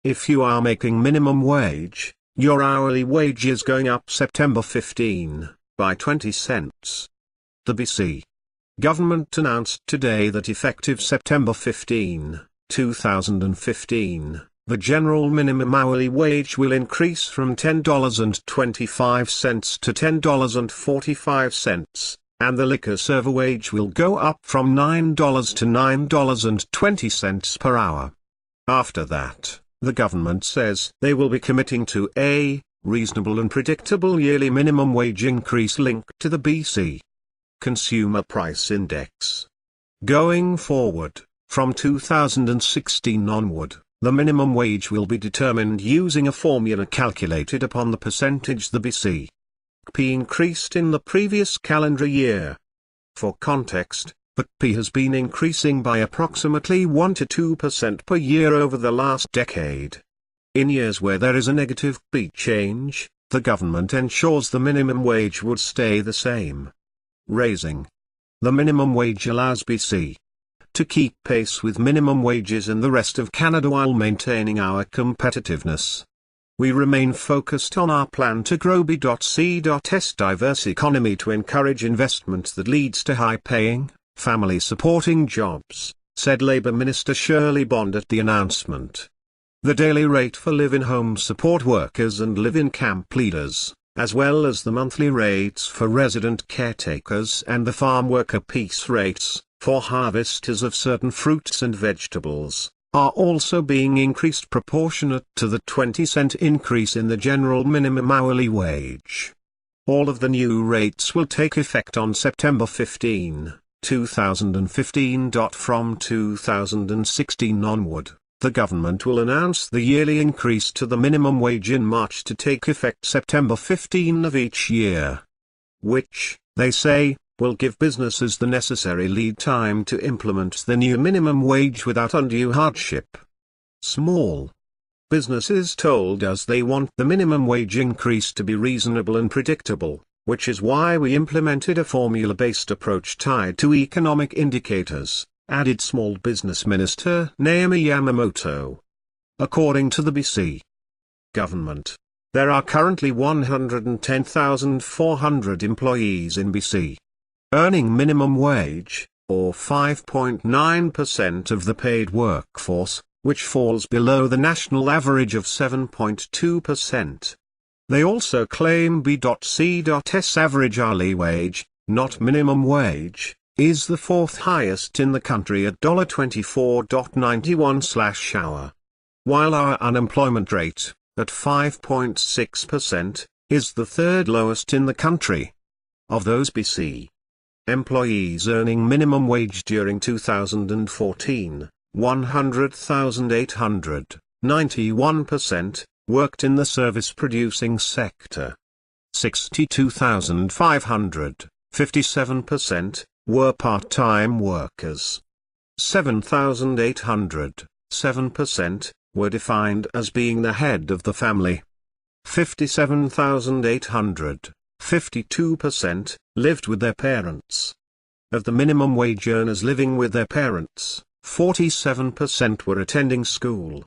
If you are making minimum wage, your hourly wage is going up September 15, by 20 cents. The BC government announced today that effective September 15, 2015, the general minimum hourly wage will increase from $10.25 to $10.45, and the liquor server wage will go up from $9 to $9.20 per hour. After that, the government says they will be committing to a reasonable and predictable yearly minimum wage increase linked to the BC Consumer Price Index. Going forward, from 2016 onward, the minimum wage will be determined using a formula calculated upon the percentage the BC increased in the previous calendar year. For context, the CPI has been increasing by approximately 1 to 2% per year over the last decade. In years where there is a negative CPI change, the government ensures the minimum wage would stay the same. Raising the minimum wage allows BC to keep pace with minimum wages in the rest of Canada while maintaining our competitiveness. We remain focused on our plan to grow B.C.'s diverse economy to encourage investment that leads to high-paying, family-supporting jobs, said Labour Minister Shirley Bond at the announcement. The daily rate for live-in home support workers and live-in camp leaders, as well as the monthly rates for resident caretakers and the farm worker piece rates, for harvesters of certain fruits and vegetables, are also being increased proportionate to the 20-cent increase in the general minimum hourly wage. All of the new rates will take effect on September 15, 2015. From 2016 onward, the government will announce the yearly increase to the minimum wage in March to take effect September 15 of each year. Which, they say, will give businesses the necessary lead time to implement the new minimum wage without undue hardship. Small businesses told us they want the minimum wage increase to be reasonable and predictable, which is why we implemented a formula-based approach tied to economic indicators, added Small Business Minister Naomi Yamamoto. According to the BC government, there are currently 110,400 employees in BC earning minimum wage, or 5.9% of the paid workforce, which falls below the national average of 7.2%. They also claim B.C.'s average hourly wage, not minimum wage, is the fourth highest in the country at $24.91/hour. While our unemployment rate, at 5.6%, is the third lowest in the country. Of those BC employees earning minimum wage during 2014, 100,800, 91%, worked in the service-producing sector. 62,500, 57%, were part-time workers. 7,800, 7%, were defined as being the head of the family. 57,800, 52%, lived with their parents. Of the minimum wage earners living with their parents, 47% were attending school.